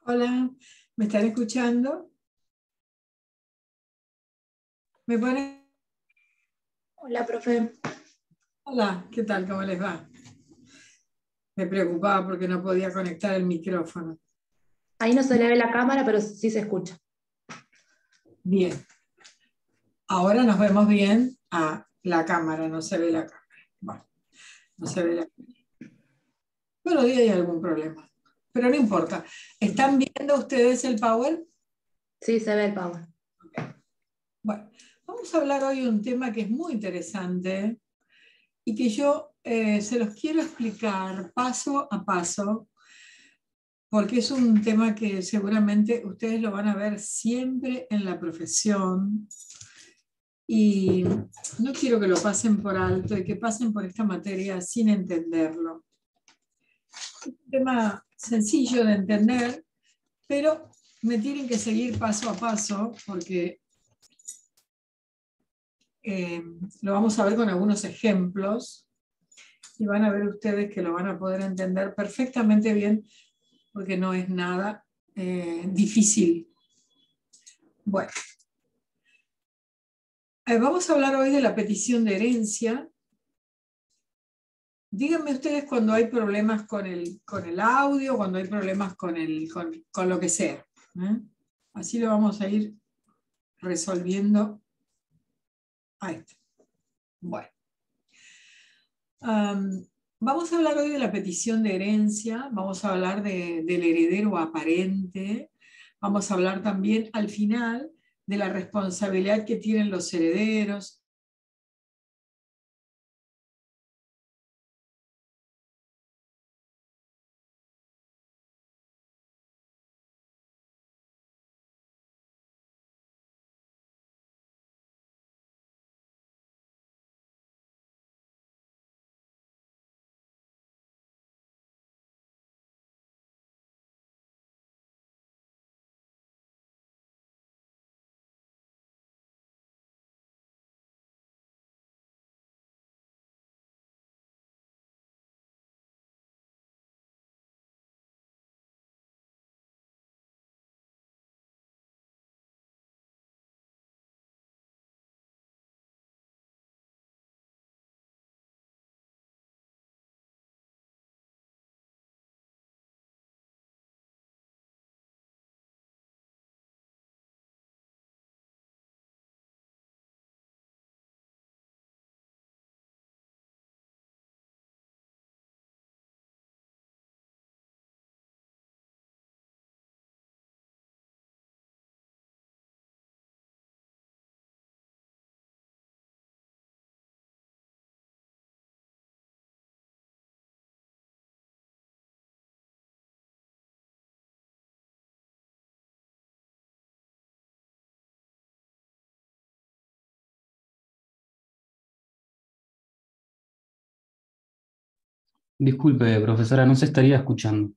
Hola, ¿me están escuchando? ¿Me pone? Hola, profe. Hola, ¿qué tal? ¿Cómo les va? Me preocupaba porque no podía conectar el micrófono. Ahí no se le ve la cámara, pero sí se escucha. Bien, ahora nos vemos bien. La cámara, no se ve la cámara. Bueno, no se ve la cámara. Bueno, hoy hay algún problema, pero no importa. ¿Están viendo ustedes el Power? Sí, se ve el power. Bueno, vamos a hablar hoy de un tema que es muy interesante y que yo se los quiero explicar paso a paso porque es un tema que seguramente ustedes lo van a ver siempre en la profesión y no quiero que lo pasen por alto y que pasen por esta materia sin entenderlo. Es un tema sencillo de entender, pero me tienen que seguir paso a paso porque eh, lo vamos a ver con algunos ejemplos y van a ver ustedes que lo van a poder entender perfectamente bien porque no es nada difícil. Bueno. Vamos a hablar hoy de la petición de herencia. Díganme ustedes cuando hay problemas con el audio, cuando hay problemas con lo que sea. ¿Eh? Así lo vamos a ir resolviendo a esto. Bueno, vamos a hablar hoy de la petición de herencia, vamos a hablar del heredero aparente, vamos a hablar también al final de la responsabilidad que tienen los herederos. Disculpe, profesora, no se estaría escuchando.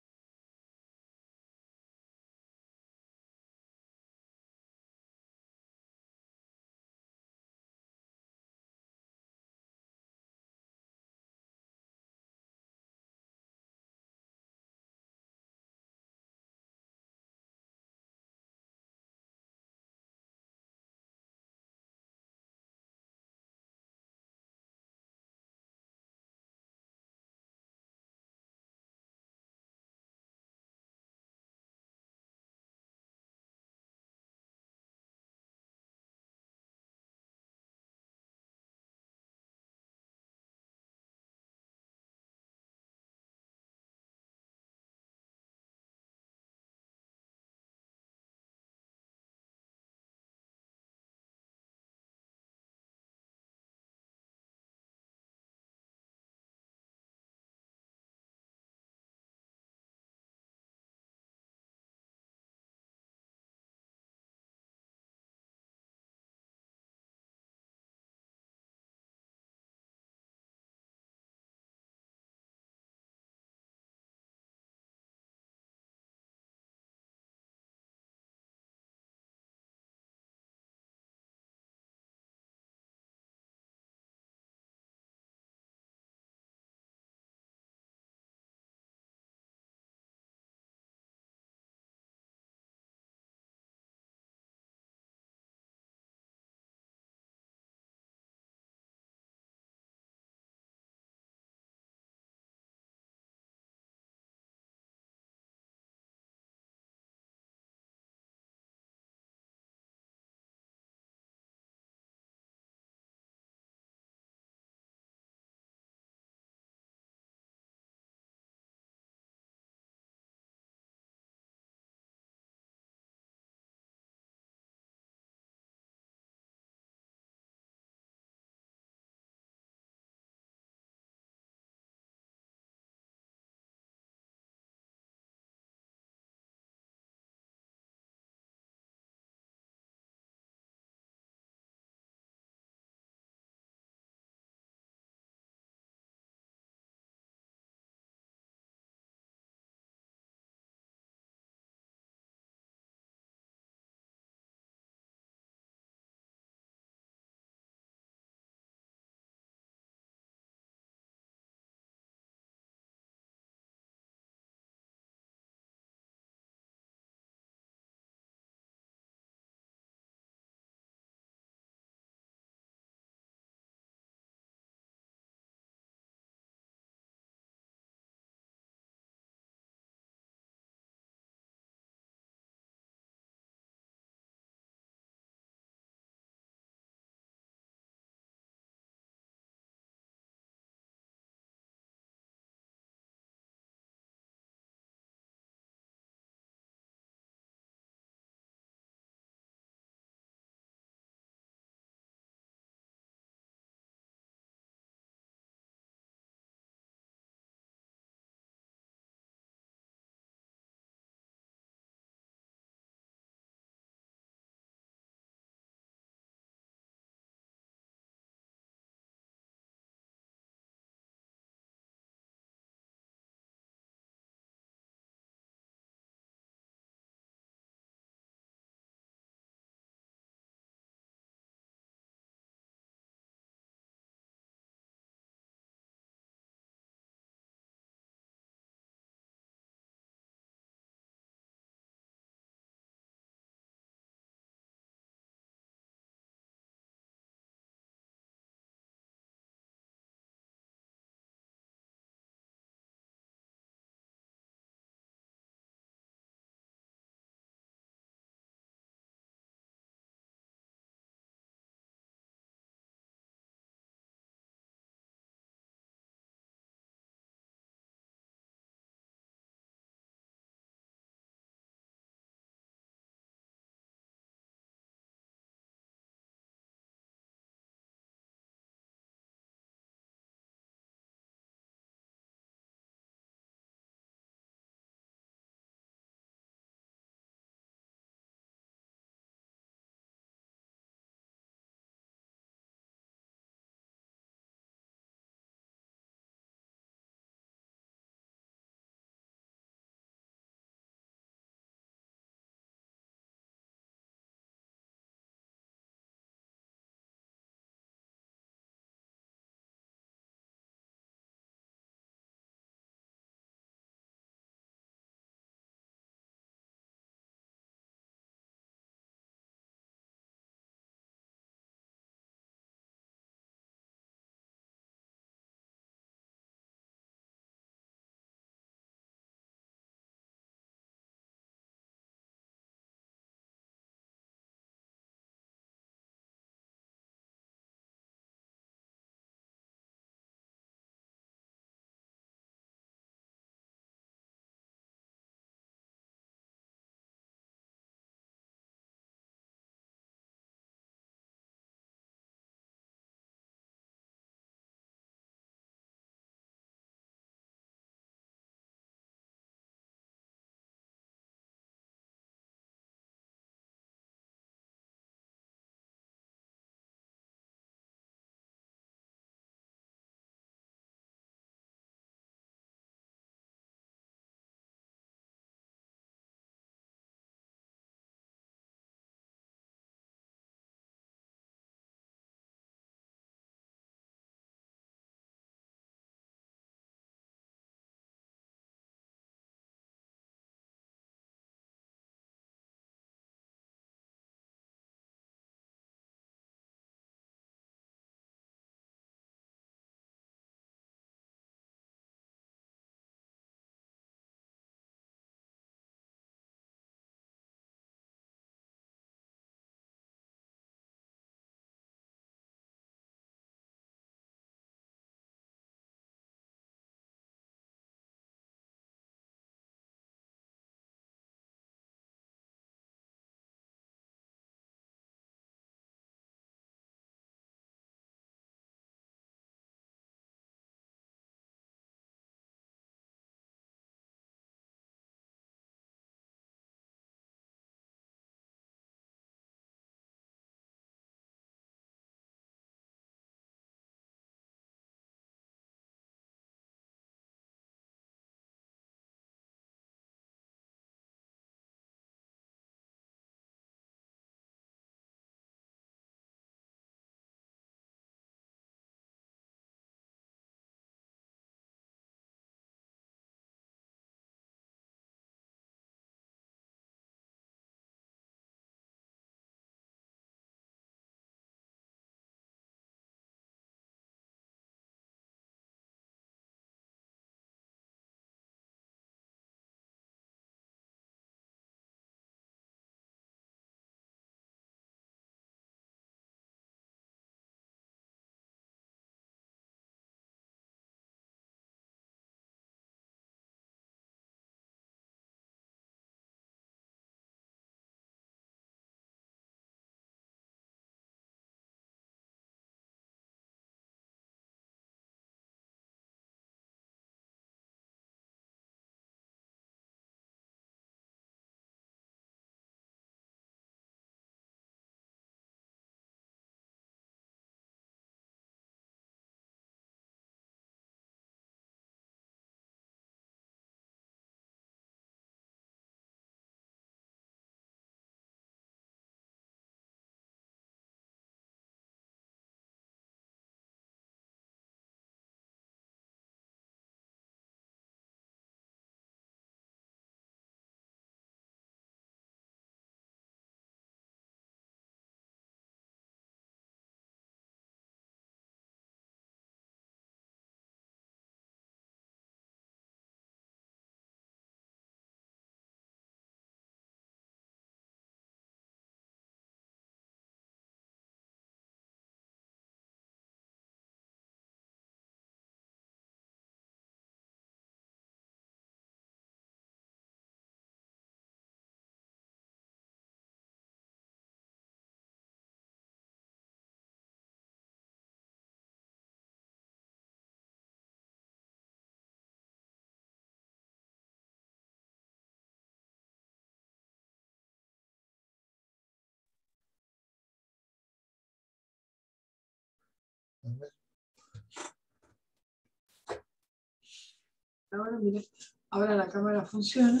Ahora, mire, ahora la cámara funciona,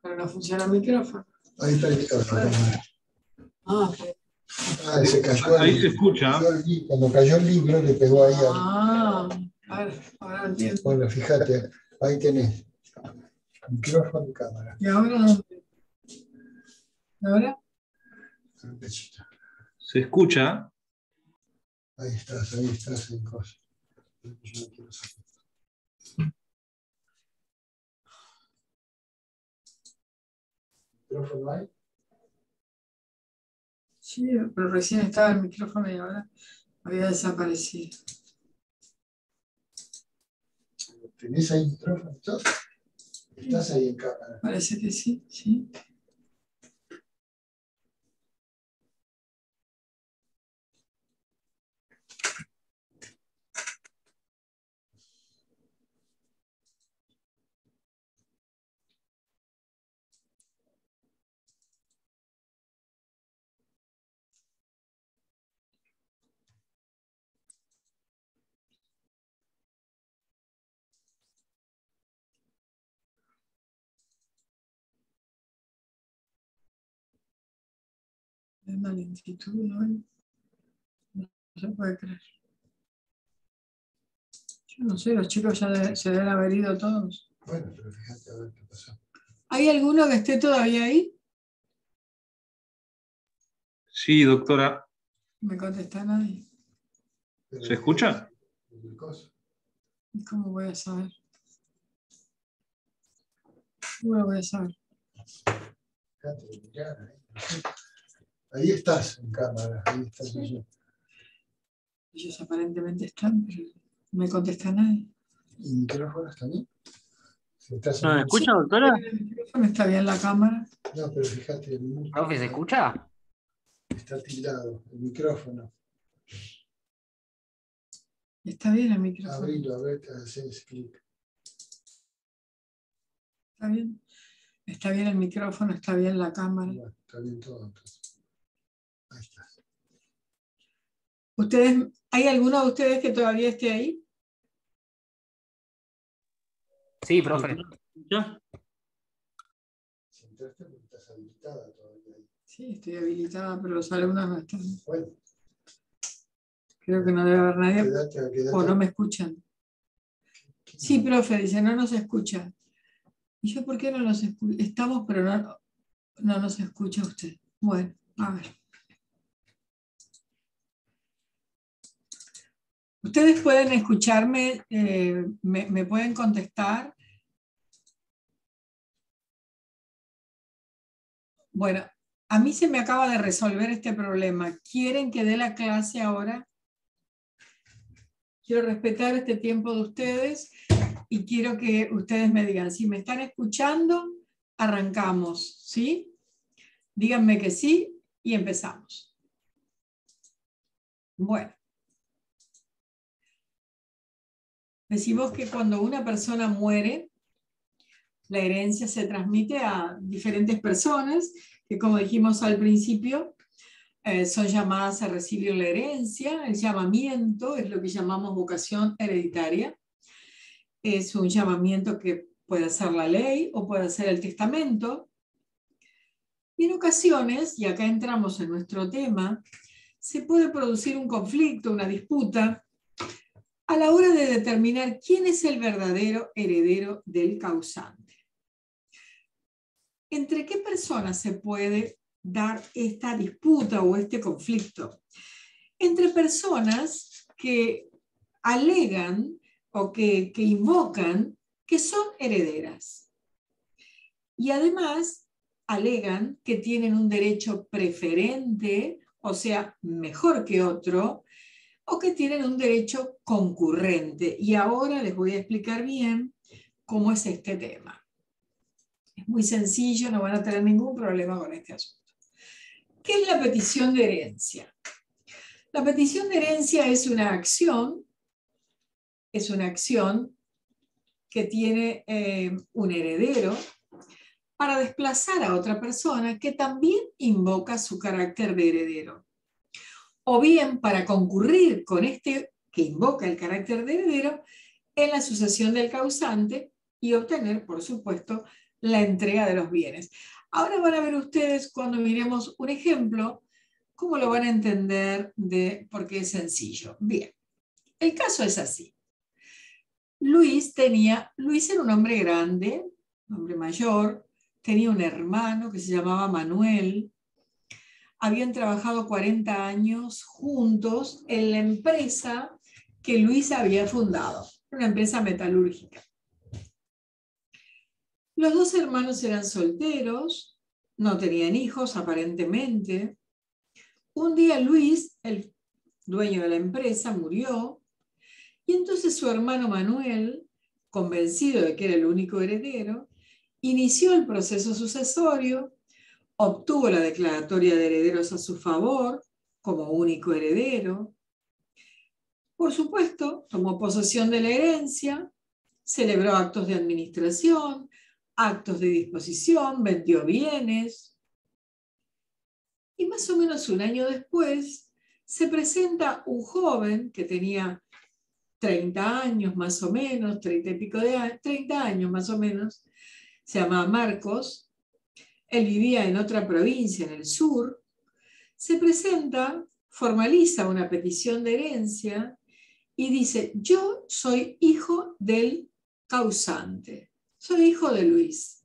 pero no funciona el micrófono. Ahí está el micrófono. Ah, Se cayó. Ahí se escucha. Cuando cayó el libro le pegó ahí ahora entiendo. Bueno, fíjate, ahí tenés micrófono y cámara. ¿Y ahora dónde? ¿Y ahora? Se escucha. Ahí estás en cosa. Yo no quiero saber. ¿Micrófono hay? Sí, pero recién estaba el micrófono y ahora había desaparecido. ¿Tenés ahí micrófono? ¿Estás ahí en cámara? Parece que sí, sí. Es una lentitud, ¿no? No se puede creer. Yo no sé, los chicos ya se deben haber ido todos. Bueno, pero fíjate a ver qué pasó. ¿Hay alguno que esté todavía ahí? Sí, doctora. No me contesta nadie. Pero ¿Se escucha? ¿Y cómo voy a saber? ¿Cómo lo voy a saber? Fíjate, mirá, ahí estás en cámara, ahí estás yo. Ellos aparentemente están, pero no me contesta nadie. ¿Y el micrófono está bien? ¿No me escucha, doctora? El micrófono está bien, la cámara. No, pero fíjate, el ¿Profe, se escucha? está tildado, el micrófono. Está bien el micrófono. Abrilo, a ver, haces clic. Está bien. Está bien el micrófono, está bien la cámara. Bueno, está bien todo entonces. Ahí está. ¿Ustedes, hay alguno de ustedes que todavía esté ahí? Sí, profe. ¿Ya? Si entraste porque estás habilitada todavía ahí. Sí, estoy habilitada, pero los alumnos no están. Bueno, Creo que no debe haber nadie quédate. o no me escuchan. Sí, profe, dice, no nos escucha. ¿Y yo por qué no nos escucho? Estamos, pero no nos escucha usted. Bueno, a ver. Ustedes pueden escucharme, me pueden contestar. Bueno, a mí se me acaba de resolver este problema. ¿Quieren que dé la clase ahora? Quiero respetar este tiempo de ustedes y quiero que ustedes me digan, si me están escuchando, arrancamos, ¿sí? Díganme que sí y empezamos. Bueno. Decimos que cuando una persona muere, la herencia se transmite a diferentes personas, que como dijimos al principio, son llamadas a recibir la herencia. El llamamiento es lo que llamamos vocación hereditaria. Es un llamamiento que puede ser la ley o puede ser el testamento. Y en ocasiones, y acá entramos en nuestro tema, se puede producir un conflicto, una disputa, a la hora de determinar quién es el verdadero heredero del causante. ¿Entre qué personas se puede dar esta disputa o este conflicto? Entre personas que alegan o que invocan que son herederas. Y además alegan que tienen un derecho preferente, o sea, mejor que otro, o que tienen un derecho concurrente. Y ahora les voy a explicar bien cómo es este tema. Es muy sencillo, no van a tener ningún problema con este asunto. ¿Qué es la petición de herencia? La petición de herencia es una acción que tiene un heredero para desplazar a otra persona que también invoca su carácter de heredero. O bien para concurrir con este que invoca el carácter de heredero en la sucesión del causante y obtener, por supuesto, la entrega de los bienes. Ahora van a ver ustedes, cuando miremos un ejemplo, cómo lo van a entender porque es sencillo. Bien, el caso es así. Luis era un hombre grande, un hombre mayor, tenía un hermano que se llamaba Manuel. Habían trabajado 40 años juntos en la empresa que Luis había fundado, una empresa metalúrgica. Los dos hermanos eran solteros, no tenían hijos aparentemente. Un día Luis, el dueño de la empresa, murió y entonces su hermano Manuel, convencido de que era el único heredero, inició el proceso sucesorio, obtuvo la declaratoria de herederos a su favor como único heredero. Por supuesto, tomó posesión de la herencia, celebró actos de administración, actos de disposición, vendió bienes. Y más o menos un año después se presenta un joven que tenía 30 años más o menos, 30 años más o menos, se llamaba Marcos. Él vivía en otra provincia, en el sur. Se presenta, formaliza una petición de herencia y dice: yo soy hijo del causante, soy hijo de Luis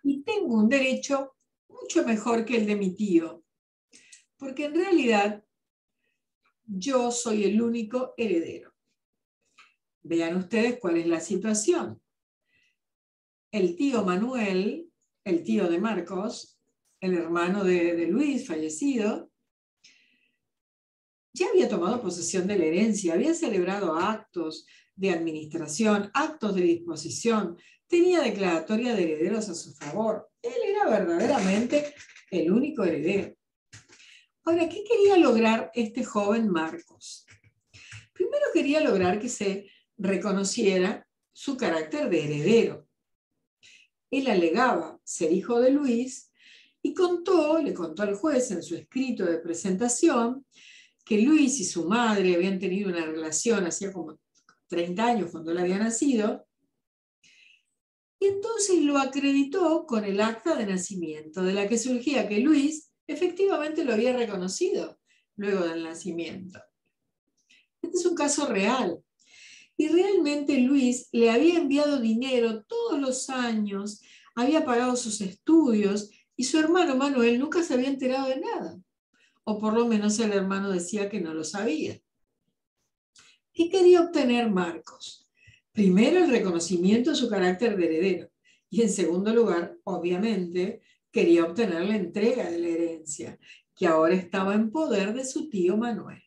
y tengo un derecho mucho mejor que el de mi tío, porque en realidad yo soy el único heredero. Vean ustedes cuál es la situación. El tío Manuel, el tío de Marcos, el hermano de Luis fallecido, ya había tomado posesión de la herencia, había celebrado actos de administración, actos de disposición, tenía declaratoria de herederos a su favor. Él era verdaderamente el único heredero. Ahora, ¿qué quería lograr este joven Marcos? Primero quería lograr que se reconociera su carácter de heredero. Él alegaba ser hijo de Luis y le contó al juez en su escrito de presentación que Luis y su madre habían tenido una relación hacía como 30 años cuando él había nacido, y entonces lo acreditó con el acta de nacimiento, de la que surgía que Luis efectivamente lo había reconocido luego del nacimiento. Este es un caso real. Y realmente Luis le había enviado dinero todos los años, había pagado sus estudios y su hermano Manuel nunca se había enterado de nada. O por lo menos el hermano decía que no lo sabía. ¿Qué quería obtener Marcos? Primero, el reconocimiento de su carácter de heredero. Y en segundo lugar, obviamente, quería obtener la entrega de la herencia, que ahora estaba en poder de su tío Manuel.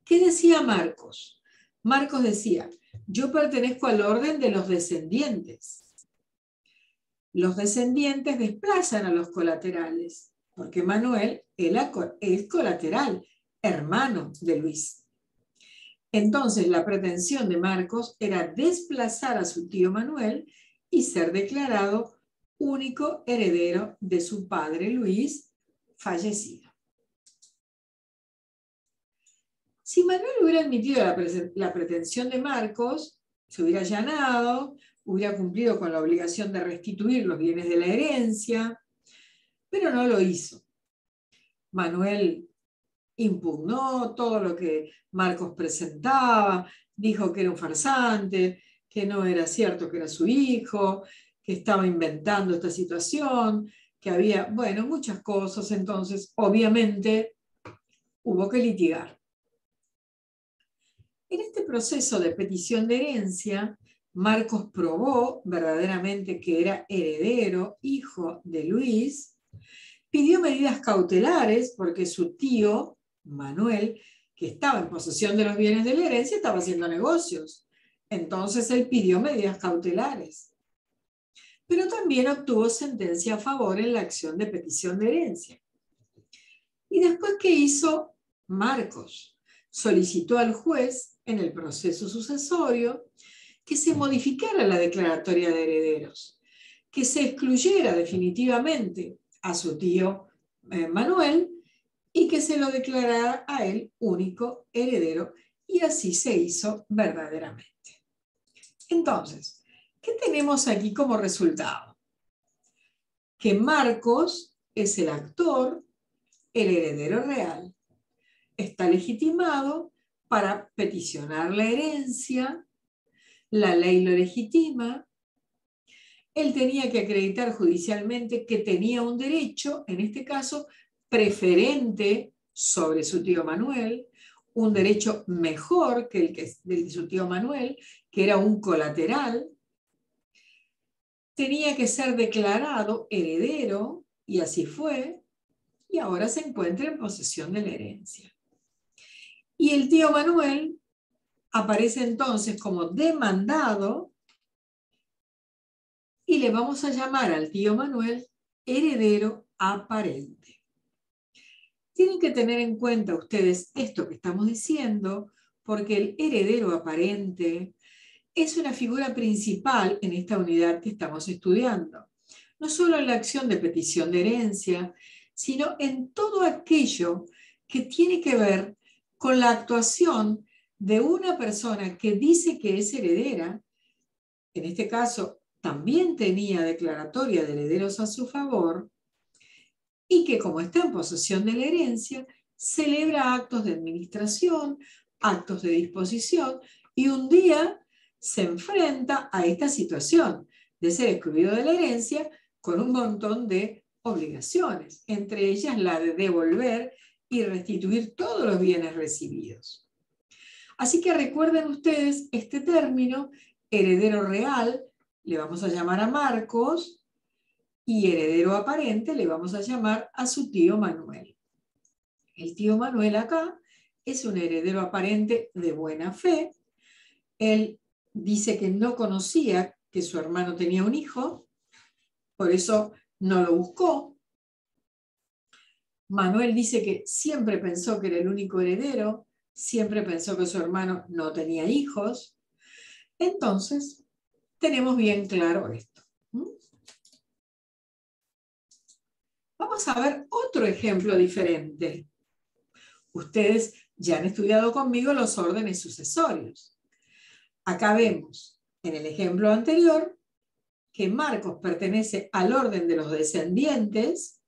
¿Qué decía Marcos? Marcos decía: yo pertenezco al orden de los descendientes. Los descendientes desplazan a los colaterales, porque Manuel es colateral, hermano de Luis. Entonces, la pretensión de Marcos era desplazar a su tío Manuel y ser declarado único heredero de su padre Luis, fallecido. Si Manuel hubiera admitido la pretensión de Marcos, se hubiera allanado, hubiera cumplido con la obligación de restituir los bienes de la herencia, pero no lo hizo. Manuel impugnó todo lo que Marcos presentaba, dijo que era un farsante, que no era cierto que era su hijo, que estaba inventando esta situación, que había, bueno, muchas cosas. Entonces, obviamente, hubo que litigar. En este proceso de petición de herencia, Marcos probó verdaderamente que era heredero, hijo de Luis, pidió medidas cautelares porque su tío, Manuel, que estaba en posesión de los bienes de la herencia, estaba haciendo negocios. Entonces él pidió medidas cautelares. Pero también obtuvo sentencia a favor en la acción de petición de herencia. ¿Y después qué hizo Marcos? Solicitó al juez en el proceso sucesorio que se modificara la declaratoria de herederos, que se excluyera definitivamente a su tío Manuel y que se lo declarara a él único heredero Y así se hizo verdaderamente. Entonces, ¿qué tenemos aquí como resultado? Que Marcos es el actor, el heredero real. Está legitimado para peticionar la herencia, la ley lo legitima, él tenía que acreditar judicialmente que tenía un derecho, en este caso, preferente sobre su tío Manuel, un derecho mejor que el de su tío Manuel, que era un colateral. Tenía que ser declarado heredero, y así fue, y ahora se encuentra en posesión de la herencia. Y el tío Manuel aparece entonces como demandado, y le vamos a llamar al tío Manuel heredero aparente. Tienen que tener en cuenta ustedes esto que estamos diciendo, porque el heredero aparente es una figura principal en esta unidad que estamos estudiando. No solo en la acción de petición de herencia, sino en todo aquello que tiene que ver con la actuación de una persona que dice que es heredera. En este caso, también tenía declaratoria de herederos a su favor, y que, como está en posesión de la herencia, celebra actos de administración, actos de disposición, y un día se enfrenta a esta situación de ser excluido de la herencia con un montón de obligaciones, entre ellas la de devolver y restituir todos los bienes recibidos. Así que recuerden ustedes este término, heredero real, le vamos a llamar a Marcos, y heredero aparente le vamos a llamar a su tío Manuel. El tío Manuel acá es un heredero aparente de buena fe. Él dice que no conocía que su hermano tenía un hijo, por eso no lo buscó. Manuel dice que siempre pensó que era el único heredero, siempre pensó que su hermano no tenía hijos. Entonces, tenemos bien claro esto. Vamos a ver otro ejemplo diferente. Ustedes ya han estudiado conmigo los órdenes sucesorios. Acá vemos, en el ejemplo anterior, que Marcos pertenece al orden de los descendientes.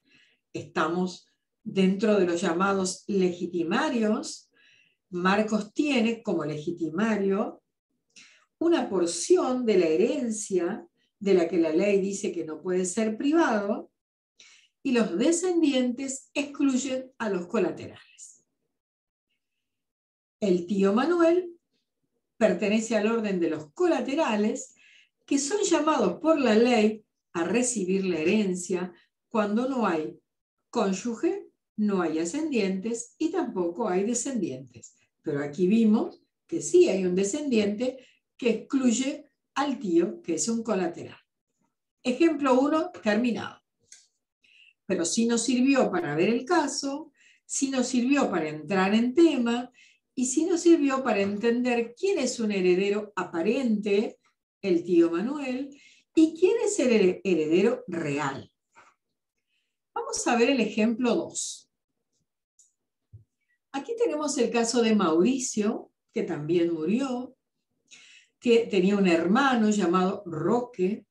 Estamos dentro de los llamados legitimarios. Marcos tiene como legitimario una porción de la herencia de la que la ley dice que no puede ser privado, y los descendientes excluyen a los colaterales. El tío Manuel pertenece al orden de los colaterales, que son llamados por la ley a recibir la herencia cuando no hay cónyuge, no hay ascendientes y tampoco hay descendientes. Pero aquí vimos que sí hay un descendiente que excluye al tío, que es un colateral. Ejemplo 1 terminado. Pero sí nos sirvió para ver el caso, sí nos sirvió para entrar en tema, y sí nos sirvió para entender quién es un heredero aparente, el tío Manuel, y quién es el heredero real. Vamos a ver el ejemplo 2. Aquí tenemos el caso de Mauricio, que también murió, que tenía un hermano llamado Roque.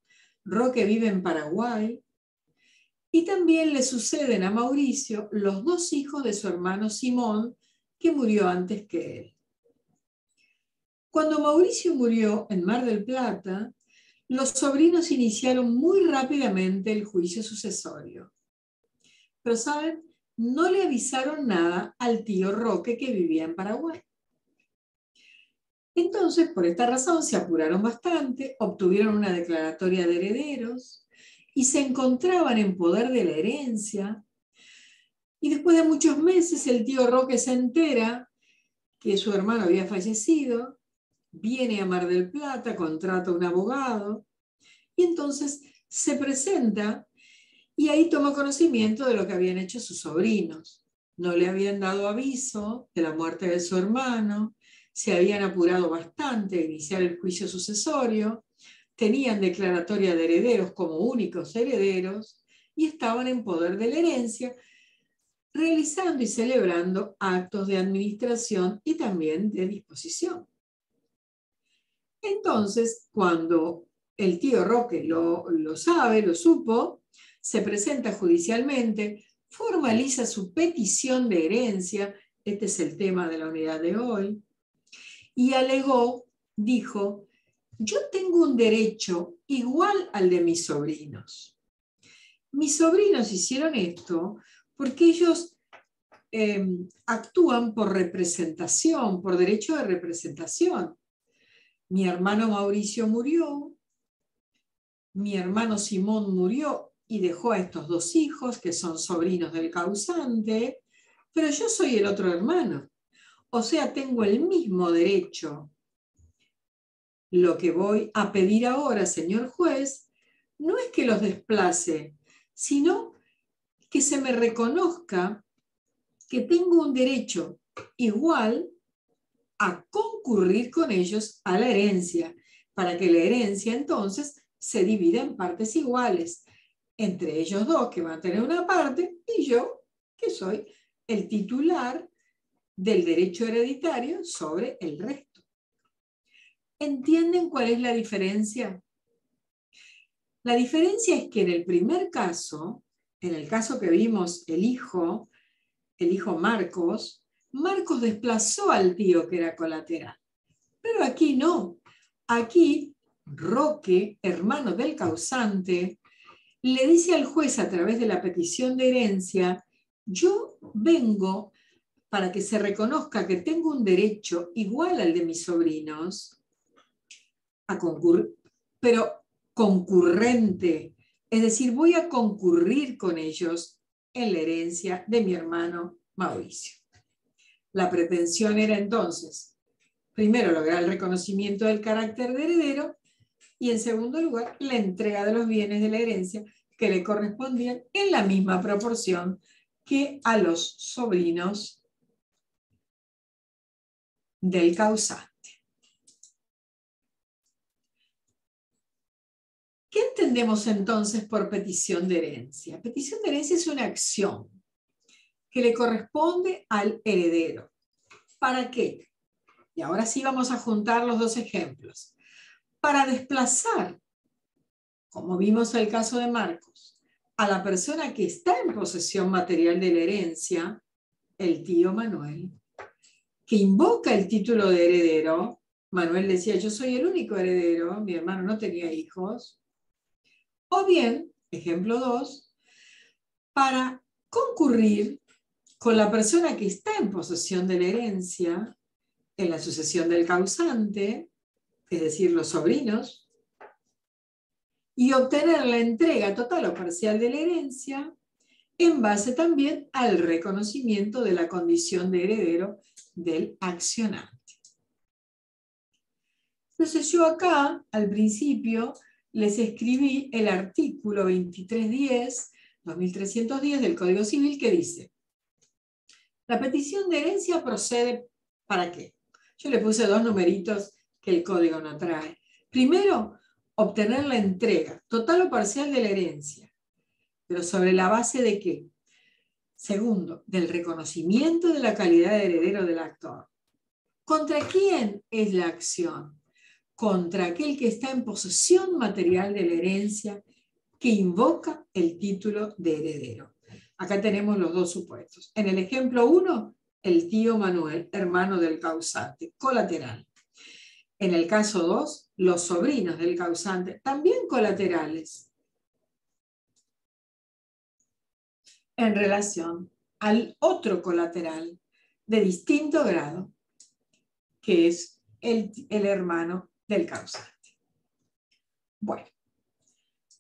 Roque vive en Paraguay. Y también le suceden a Mauricio los 2 hijos de su hermano Simón, que murió antes que él. Cuando Mauricio murió en Mar del Plata, los sobrinos iniciaron muy rápidamente el juicio sucesorio. Pero, ¿saben? No le avisaron nada al tío Roque, que vivía en Paraguay. Entonces, por esta razón, se apuraron bastante, obtuvieron una declaratoria de herederos, y se encontraban en poder de la herencia. Y después de muchos meses el tío Roque se entera que su hermano había fallecido, viene a Mar del Plata, contrata a un abogado, y entonces se presenta, y ahí toma conocimiento de lo que habían hecho sus sobrinos. No le habían dado aviso de la muerte de su hermano, se habían apurado bastante a iniciar el juicio sucesorio, tenían declaratoria de herederos como únicos herederos y estaban en poder de la herencia, realizando y celebrando actos de administración y también de disposición. Entonces, cuando el tío Roque lo sabe, lo supo, se presenta judicialmente, formaliza su petición de herencia, este es el tema de la unidad de hoy, y alegó, dijo, yo tengo un derecho igual al de mis sobrinos. Mis sobrinos hicieron esto porque ellos actúan por representación, por derecho de representación. Mi hermano Mauricio murió, mi hermano Simón murió y dejó a estos dos hijos que son sobrinos del causante, pero yo soy el otro hermano. O sea, tengo el mismo derecho. Lo que voy a pedir ahora, señor juez, no es que los desplace, sino que se me reconozca que tengo un derecho igual a concurrir con ellos a la herencia, para que la herencia entonces se divida en partes iguales, entre ellos dos que van a tener una parte y yo que soy el titular del derecho hereditario sobre el resto. ¿Entienden cuál es la diferencia? La diferencia es que en el primer caso, en el caso que vimos el hijo Marcos desplazó al tío que era colateral. Pero aquí no. Aquí Roque, hermano del causante, le dice al juez a través de la petición de herencia, yo vengo para que se reconozca que tengo un derecho igual al de mis sobrinos a concurrir, pero concurrente, es decir, voy a concurrir con ellos en la herencia de mi hermano Mauricio. La pretensión era entonces, primero, lograr el reconocimiento del carácter de heredero y, en segundo lugar, la entrega de los bienes de la herencia que le correspondían en la misma proporción que a los sobrinos del causante. ¿Qué entendemos entonces por petición de herencia? Petición de herencia es una acción que le corresponde al heredero. ¿Para qué? Y ahora sí vamos a juntar los dos ejemplos. Para desplazar, como vimos el caso de Marcos, a la persona que está en posesión material de la herencia, el tío Manuel, que invoca el título de heredero. Manuel decía, yo soy el único heredero, mi hermano no tenía hijos. O bien, ejemplo 2, para concurrir con la persona que está en posesión de la herencia, en la sucesión del causante, es decir, los sobrinos, y obtener la entrega total o parcial de la herencia en base también al reconocimiento de la condición de heredero del accionante. Entonces yo acá, al principio, les escribí el artículo 2310, 2310 del Código Civil que dice, la petición de herencia procede ¿para qué? Yo le puse dos numeritos que el código no trae. Primero, obtener la entrega total o parcial de la herencia, pero sobre la base de ¿qué? Segundo, del reconocimiento de la calidad de heredero del actor. ¿Contra quién es la acción? Contra aquel que está en posesión material de la herencia que invoca el título de heredero. Acá tenemos los dos supuestos. En el ejemplo 1, el tío Manuel, hermano del causante, colateral. En el caso 2, los sobrinos del causante, también colaterales, en relación al otro colateral de distinto grado, que es el hermano del causante. Bueno,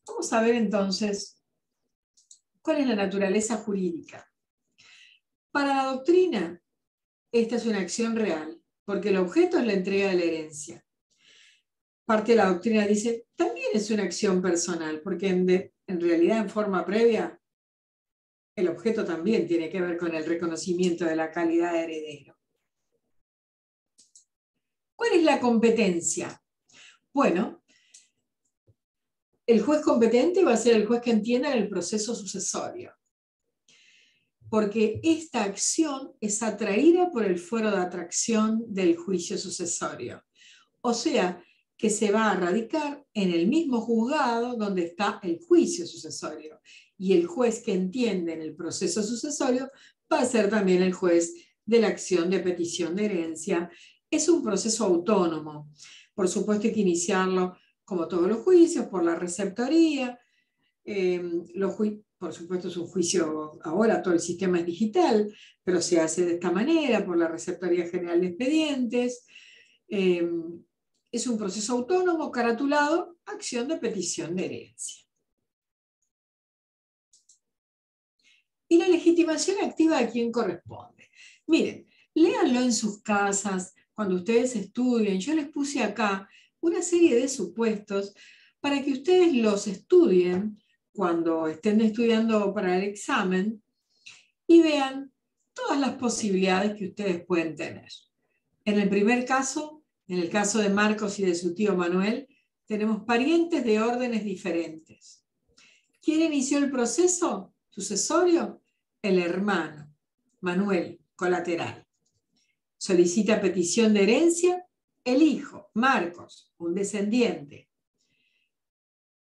vamos a ver entonces cuál es la naturaleza jurídica. Para la doctrina, esta es una acción real, porque el objeto es la entrega de la herencia. Parte de la doctrina dice, también es una acción personal, porque en realidad en forma previa, el objeto también tiene que ver con el reconocimiento de la calidad de heredero. ¿Cuál es la competencia? Bueno, el juez competente va a ser el juez que entienda el proceso sucesorio. porque esta acción es atraída por el fuero de atracción del juicio sucesorio. O sea, que se va a radicar en el mismo juzgado donde está el juicio sucesorio. Y el juez que entiende en el proceso sucesorio va a ser también el juez de la acción de petición de herencia. Es un proceso autónomo. Por supuesto hay que iniciarlo, como todos los juicios, por la receptoría. Por supuesto es un juicio, ahora todo el sistema es digital, pero se hace de esta manera, por la Receptoría General de Expedientes. Es un proceso autónomo caratulado acción de petición de herencia. ¿Y la legitimación activa a quién corresponde? Miren, léanlo en sus casas, cuando ustedes estudien. Yo les puse acá una serie de supuestos para que ustedes los estudien cuando estén estudiando para el examen y vean todas las posibilidades que ustedes pueden tener. En el primer caso, en el caso de Marcos y de su tío Manuel, tenemos parientes de órdenes diferentes. ¿Quién inició el proceso sucesorio? El hermano, Manuel, colateral. Solicita petición de herencia el hijo, Marcos, un descendiente.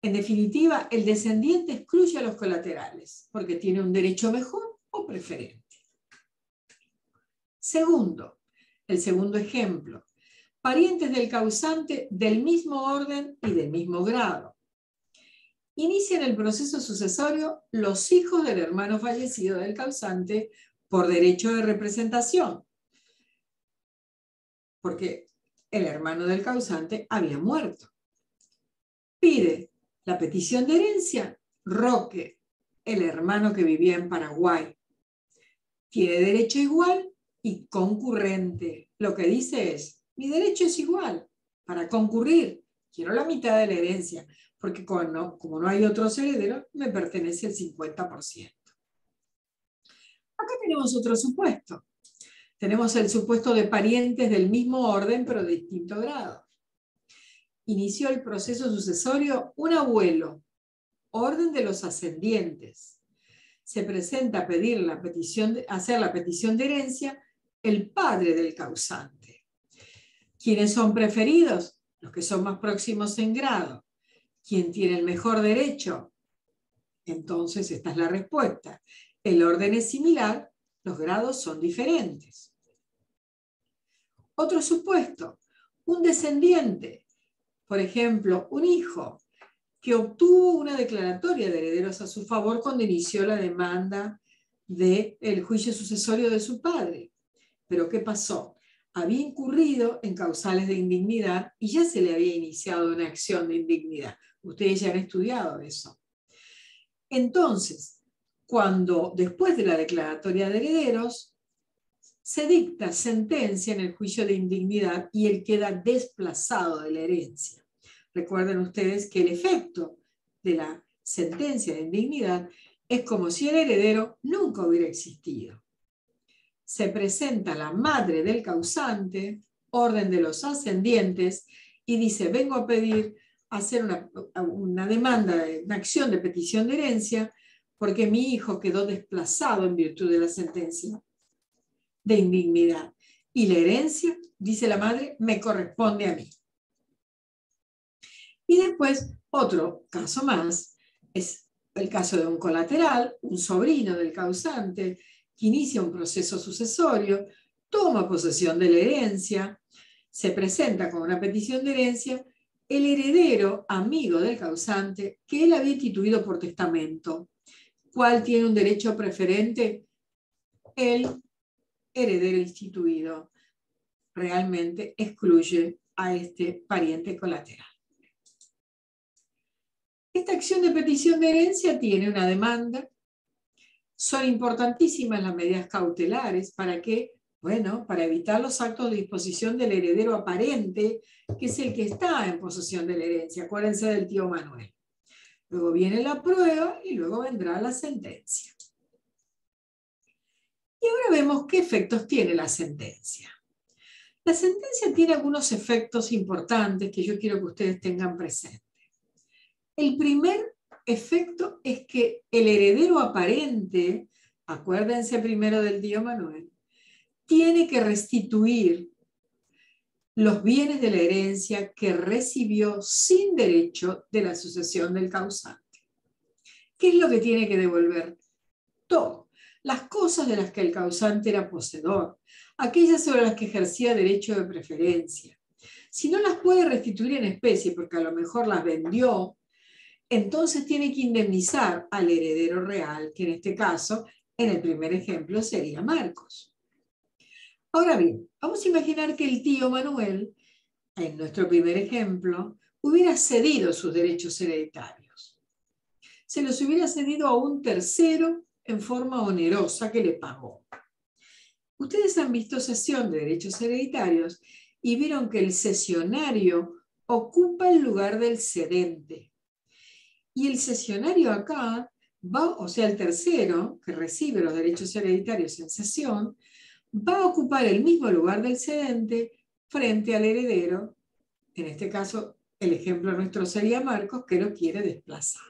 En definitiva, el descendiente excluye a los colaterales porque tiene un derecho mejor o preferente. Segundo, el segundo ejemplo. Parientes del causante del mismo orden y del mismo grado. Inician el proceso sucesorio los hijos del hermano fallecido del causante por derecho de representación, porque el hermano del causante había muerto. Pide la petición de herencia Roque, el hermano que vivía en Paraguay. Tiene derecho igual y concurrente. Lo que dice es, mi derecho es igual para concurrir. Quiero la mitad de la herencia, porque como no hay otros herederos, me pertenece el 50%. Acá tenemos otro supuesto. Tenemos el supuesto de parientes del mismo orden, pero de distinto grado. Inició el proceso sucesorio un abuelo, orden de los ascendientes. Se presenta a pedir hacer la petición de herencia el padre del causante. ¿Quiénes son preferidos? Los que son más próximos en grado. ¿Quién tiene el mejor derecho? Entonces, esta es la respuesta. El orden es similar, los grados son diferentes. Otro supuesto, un descendiente, por ejemplo, un hijo que obtuvo una declaratoria de herederos a su favor cuando inició la demanda del juicio sucesorio de su padre. Pero ¿qué pasó? Había incurrido en causales de indignidad y ya se le había iniciado una acción de indignidad. Ustedes ya han estudiado eso. Entonces, después de la declaratoria de herederos, se dicta sentencia en el juicio de indignidad y él queda desplazado de la herencia. Recuerden ustedes que el efecto de la sentencia de indignidad es como si el heredero nunca hubiera existido. Se presenta la madre del causante, orden de los ascendientes, y dice, vengo a pedir, hacer una demanda, una acción de petición de herencia, porque mi hijo quedó desplazado en virtud de la sentencia de indignidad. Y la herencia, dice la madre, me corresponde a mí. Y después, otro caso más, es el caso de un colateral, un sobrino del causante, que inicia un proceso sucesorio, toma posesión de la herencia, se presenta con una petición de herencia, el heredero amigo del causante, que él había instituido por testamento. ¿Cuál tiene un derecho preferente? El heredero instituido. Realmente excluye a este pariente colateral. Esta acción de petición de herencia tiene una demanda. Son importantísimas las medidas cautelares para que, para evitar los actos de disposición del heredero aparente, que es el que está en posesión de la herencia. Acuérdense del tío Manuel. Luego viene la prueba y luego vendrá la sentencia. Y ahora vemos qué efectos tiene la sentencia. La sentencia tiene algunos efectos importantes que yo quiero que ustedes tengan presentes. El primer efecto es que el heredero aparente acuérdense primero del tío Manuel, tiene que restituir los bienes de la herencia que recibió sin derecho de la sucesión del causante. ¿Qué es lo que tiene que devolver? Todo. Las cosas de las que el causante era poseedor, aquellas sobre las que ejercía derecho de preferencia. Si no las puede restituir en especie, porque a lo mejor las vendió, entonces tiene que indemnizar al heredero real, que en este caso, en el primer ejemplo, sería Marcos. Ahora bien, vamos a imaginar que el tío Manuel, en nuestro primer ejemplo, hubiera cedido sus derechos hereditarios. Se los hubiera cedido a un tercero en forma onerosa que le pagó. Ustedes han visto cesión de derechos hereditarios y vieron que el cesionario ocupa el lugar del cedente. Y el cesionario acá va, o sea, el tercero que recibe los derechos hereditarios en cesión, va a ocupar el mismo lugar del cedente frente al heredero. En este caso, el ejemplo nuestro sería Marcos, que lo quiere desplazar.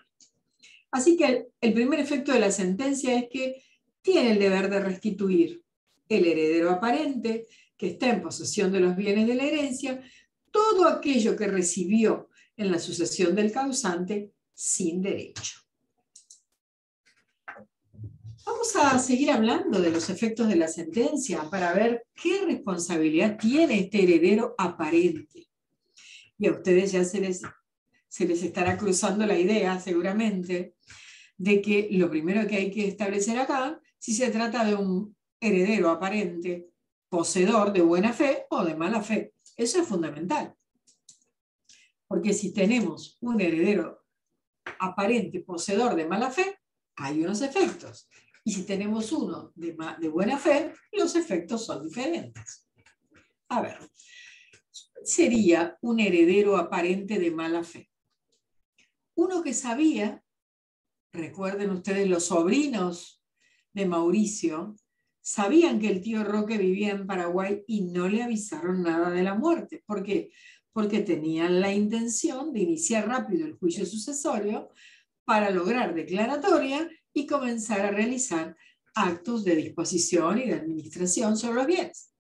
Así que el primer efecto de la sentencia es que tiene el deber de restituir el heredero aparente, que está en posesión de los bienes de la herencia, todo aquello que recibió en la sucesión del causante sin derecho. Vamos a seguir hablando de los efectos de la sentencia para ver qué responsabilidad tiene este heredero aparente. Y a ustedes ya se les estará cruzando la idea, seguramente, de que lo primero que hay que establecer acá, si se trata de un heredero aparente, poseedor de buena fe o de mala fe. Eso es fundamental. Porque si tenemos un heredero aparente, poseedor de mala fe, hay unos efectos. Y si tenemos uno de buena fe, los efectos son diferentes. A ver, sería un heredero aparente de mala fe. Uno que sabía, recuerden ustedes los sobrinos de Mauricio, sabían que el tío Roque vivía en Paraguay y no le avisaron nada de la muerte. ¿Por qué? Porque tenían la intención de iniciar rápido el juicio sucesorio para lograr declaratoria y comenzar a realizar actos de disposición y de administración sobre los bienes.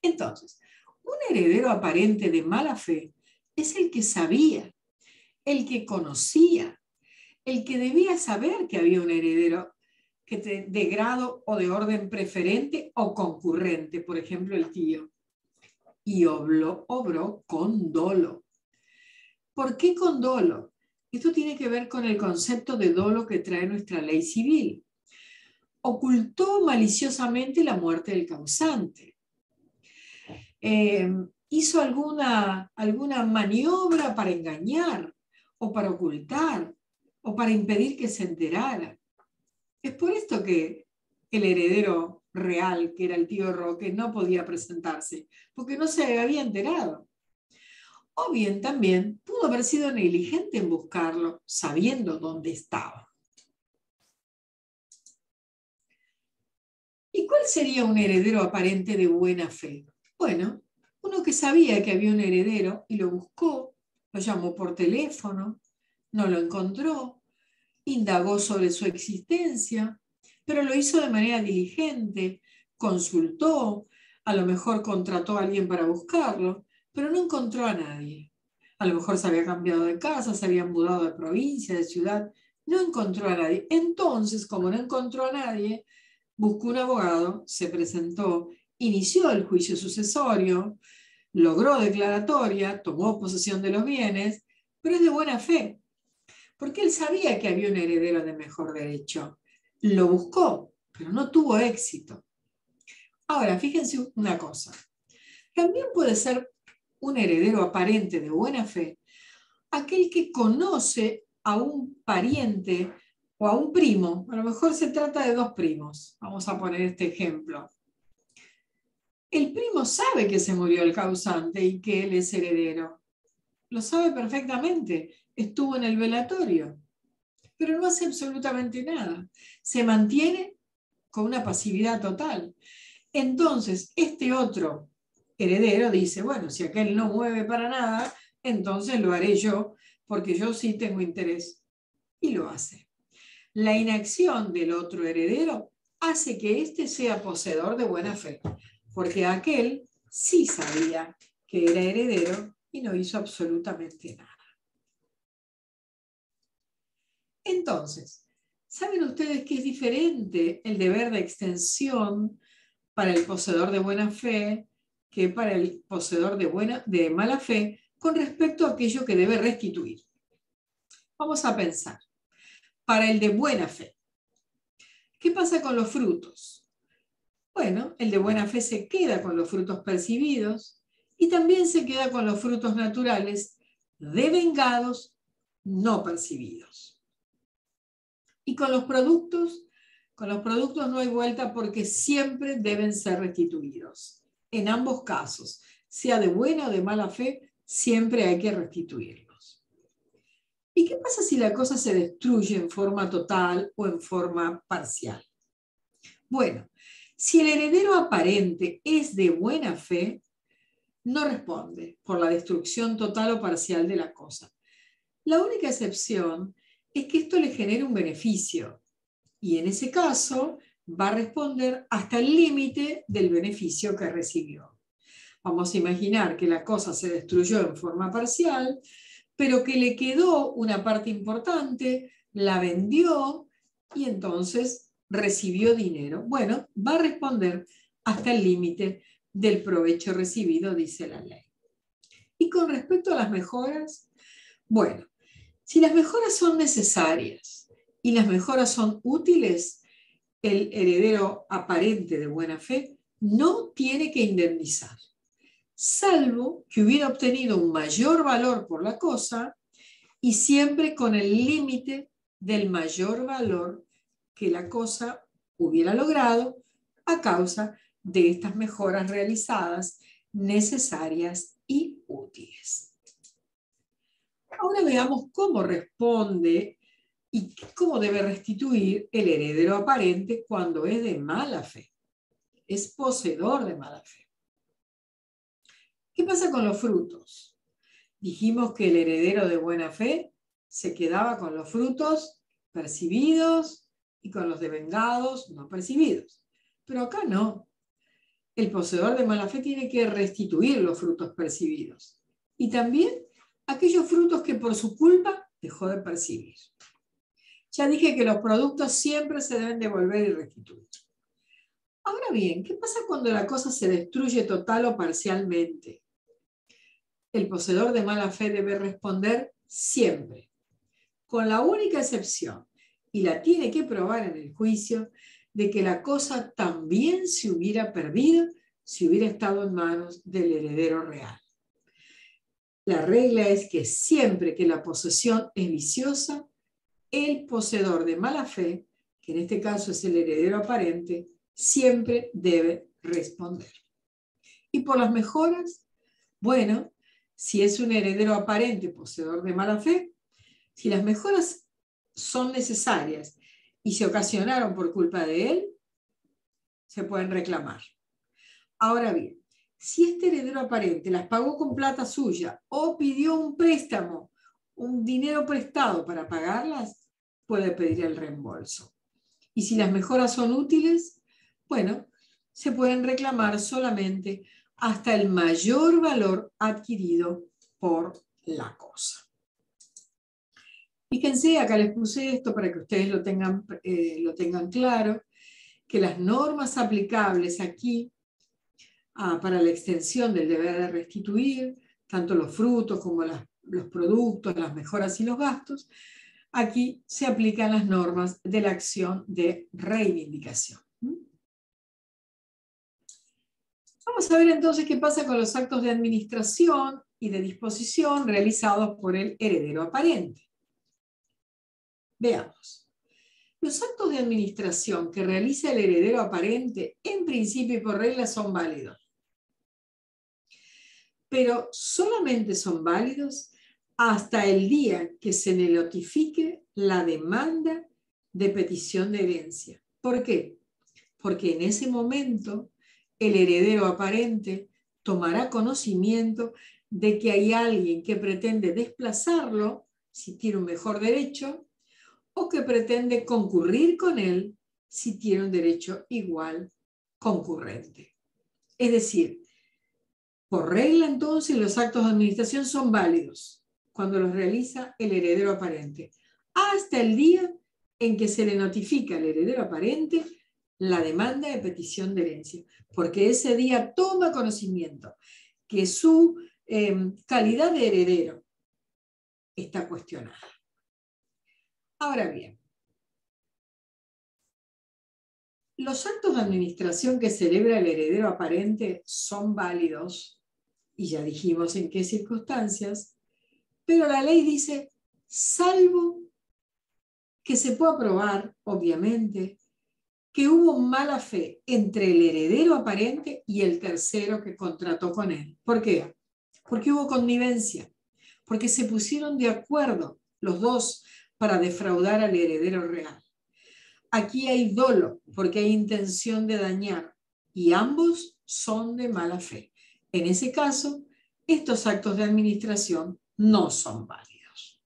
Entonces, un heredero aparente de mala fe es el que sabía, el que conocía, el que debía saber que había un heredero de grado o de orden preferente o concurrente, por ejemplo el tío, y obró con dolo. ¿Por qué con dolo? Esto tiene que ver con el concepto de dolo que trae nuestra ley civil. Ocultó maliciosamente la muerte del causante. Hizo alguna maniobra para engañar o para ocultar o para impedir que se enterara. Es por esto que el heredero real, que era el tío Roque, no podía presentarse, porque no se había enterado. O bien también pudo haber sido negligente en buscarlo, sabiendo dónde estaba. ¿Y cuál sería un heredero aparente de buena fe? Bueno, uno que sabía que había un heredero y lo buscó, lo llamó por teléfono, no lo encontró, indagó sobre su existencia, pero lo hizo de manera diligente, consultó, a lo mejor contrató a alguien para buscarlo, pero no encontró a nadie. A lo mejor se había cambiado de casa, se había mudado de provincia, de ciudad, no encontró a nadie. Entonces, como no encontró a nadie, buscó un abogado, se presentó, inició el juicio sucesorio, logró declaratoria, tomó posesión de los bienes, pero es de buena fe, porque él sabía que había un heredero de mejor derecho. Lo buscó, pero no tuvo éxito. Ahora, fíjense una cosa. También puede ser un heredero aparente de buena fe aquel que conoce a un pariente o a un primo. A lo mejor se trata de dos primos. Vamos a poner este ejemplo. El primo sabe que se murió el causante y que él es heredero. Lo sabe perfectamente. Estuvo en el velatorio. Pero no hace absolutamente nada. Se mantiene con una pasividad total. Entonces, este otro heredero dice, bueno, si aquel no mueve para nada, entonces lo haré yo, porque yo sí tengo interés. Y lo hace. La inacción del otro heredero hace que éste sea poseedor de buena fe, porque aquel sí sabía que era heredero y no hizo absolutamente nada. Entonces, ¿saben ustedes que es diferente el deber de extensión para el poseedor de buena fe que para el poseedor de mala fe con respecto a aquello que debe restituir? Vamos a pensar. Para el de buena fe, ¿qué pasa con los frutos? Bueno, el de buena fe se queda con los frutos percibidos y también se queda con los frutos naturales devengados, no percibidos. Y con los productos no hay vuelta porque siempre deben ser restituidos. En ambos casos, sea de buena o de mala fe, siempre hay que restituirlos. ¿Y qué pasa si la cosa se destruye en forma total o en forma parcial? Bueno, si el heredero aparente es de buena fe, no responde por la destrucción total o parcial de la cosa. La única excepción es que esto le genere un beneficio y en ese caso va a responder hasta el límite del beneficio que recibió. Vamos a imaginar que la cosa se destruyó en forma parcial, pero que le quedó una parte importante, la vendió y entonces recibió dinero. Bueno, va a responder hasta el límite del provecho recibido, dice la ley. Y con respecto a las mejoras, bueno, si las mejoras son necesarias y las mejoras son útiles, el heredero aparente de buena fe no tiene que indemnizar, salvo que hubiera obtenido un mayor valor por la cosa y siempre con el límite del mayor valor que la cosa hubiera logrado a causa de estas mejoras realizadas, necesarias y útiles. Ahora veamos cómo responde y cómo debe restituir el heredero aparente cuando es de mala fe, es poseedor de mala fe. ¿Qué pasa con los frutos? Dijimos que el heredero de buena fe se quedaba con los frutos percibidos y con los devengados no percibidos. Pero acá no. El poseedor de mala fe tiene que restituir los frutos percibidos y también aquellos frutos que por su culpa dejó de percibir. Ya dije que los productos siempre se deben devolver y restituir. Ahora bien, ¿qué pasa cuando la cosa se destruye total o parcialmente? El poseedor de mala fe debe responder siempre, con la única excepción, y la tiene que probar en el juicio, de que la cosa también se hubiera perdido si hubiera estado en manos del heredero real. La regla es que siempre que la posesión es viciosa, el poseedor de mala fe, que en este caso es el heredero aparente, siempre debe responder. Y por las mejoras, bueno, si es un heredero aparente poseedor de mala fe, si las mejoras son necesarias y se ocasionaron por culpa de él, se pueden reclamar. Ahora bien, si este heredero aparente las pagó con plata suya o pidió un préstamo, un dinero prestado para pagarlas, puede pedir el reembolso. Y si las mejoras son útiles, bueno, se pueden reclamar solamente hasta el mayor valor adquirido por la cosa. Fíjense, acá les puse esto para que ustedes lo tengan claro, que las normas aplicables aquí para la extensión del deber de restituir, tanto los frutos como los productos, las mejoras y los gastos, aquí se aplican las normas de la acción de reivindicación. Vamos a ver entonces qué pasa con los actos de administración y de disposición realizados por el heredero aparente. Veamos. Los actos de administración que realiza el heredero aparente, en principio y por regla, son válidos. Pero solamente son válidos hasta el día que se le notifique la demanda de petición de herencia. ¿Por qué? Porque en ese momento el heredero aparente tomará conocimiento de que hay alguien que pretende desplazarlo, si tiene un mejor derecho, o que pretende concurrir con él si tiene un derecho igual concurrente. Es decir, por regla entonces los actos de administración son válidos cuando los realiza el heredero aparente, hasta el día en que se le notifica al heredero aparente la demanda de petición de herencia, porque ese día toma conocimiento que su calidad de heredero está cuestionada. Ahora bien, los actos de administración que celebra el heredero aparente son válidos, y ya dijimos en qué circunstancias, pero la ley dice, salvo que se pueda probar, obviamente, que hubo mala fe entre el heredero aparente y el tercero que contrató con él. ¿Por qué? Porque hubo connivencia, porque se pusieron de acuerdo los dos para defraudar al heredero real. Aquí hay dolo, porque hay intención de dañar, y ambos son de mala fe. En ese caso, estos actos de administración no son válidos.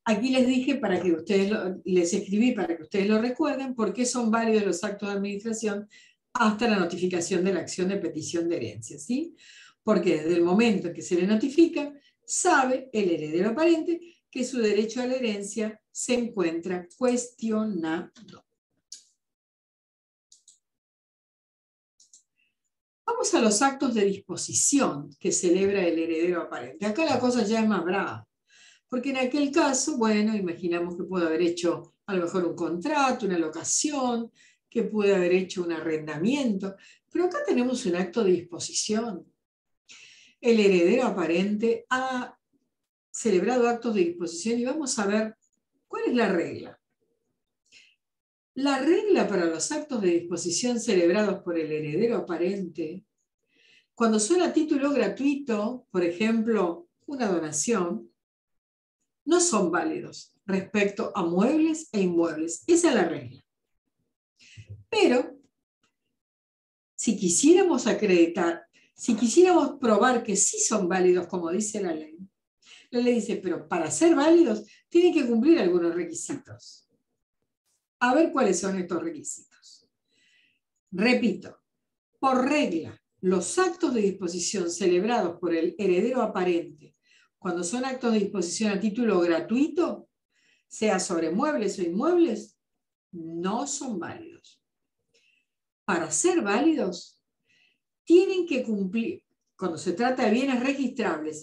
Aquí les dije para que ustedes les escribí para que ustedes lo recuerden, por qué son válidos los actos de administración hasta la notificación de la acción de petición de herencia, ¿sí? Porque desde el momento en que se le notifica, sabe el heredero aparente que su derecho a la herencia se encuentra cuestionado. Vamos a los actos de disposición que celebra el heredero aparente. Acá la cosa ya es más brava, porque en aquel caso, bueno, imaginamos que puede haber hecho a lo mejor un contrato, una locación, que puede haber hecho un arrendamiento, pero acá tenemos un acto de disposición. El heredero aparente ha celebrado actos de disposición y vamos a ver cuál es la regla. La regla para los actos de disposición celebrados por el heredero aparente, cuando son a título gratuito, por ejemplo, una donación, no son válidos respecto a muebles e inmuebles. Esa es la regla. Pero, si quisiéramos acreditar, si quisiéramos probar que sí son válidos, como dice la ley dice, pero para ser válidos tienen que cumplir algunos requisitos. A ver cuáles son estos requisitos. Repito, por regla, los actos de disposición celebrados por el heredero aparente, cuando son actos de disposición a título gratuito, sea sobre muebles o inmuebles, no son válidos. Para ser válidos, tienen que cumplir, cuando se trata de bienes registrables,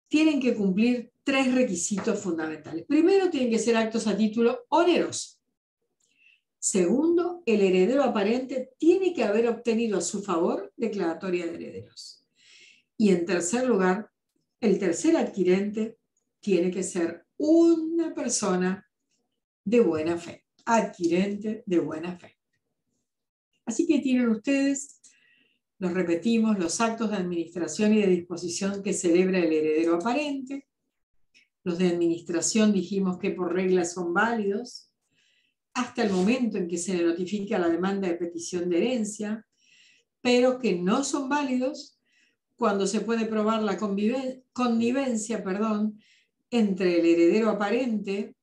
tienen que cumplir 3 requisitos fundamentales. Primero, tienen que ser actos a título oneroso. Segundo, el heredero aparente tiene que haber obtenido a su favor declaratoria de herederos. Y en tercer lugar, el tercer adquirente tiene que ser una persona de buena fe, adquirente de buena fe. Así que tienen ustedes, los repetimos, los actos de administración y de disposición que celebra el heredero aparente. Los de administración dijimos que por regla son válidos, hasta el momento en que se le notifica la demanda de petición de herencia, pero que no son válidos cuando se puede probar la connivencia entre el heredero aparente,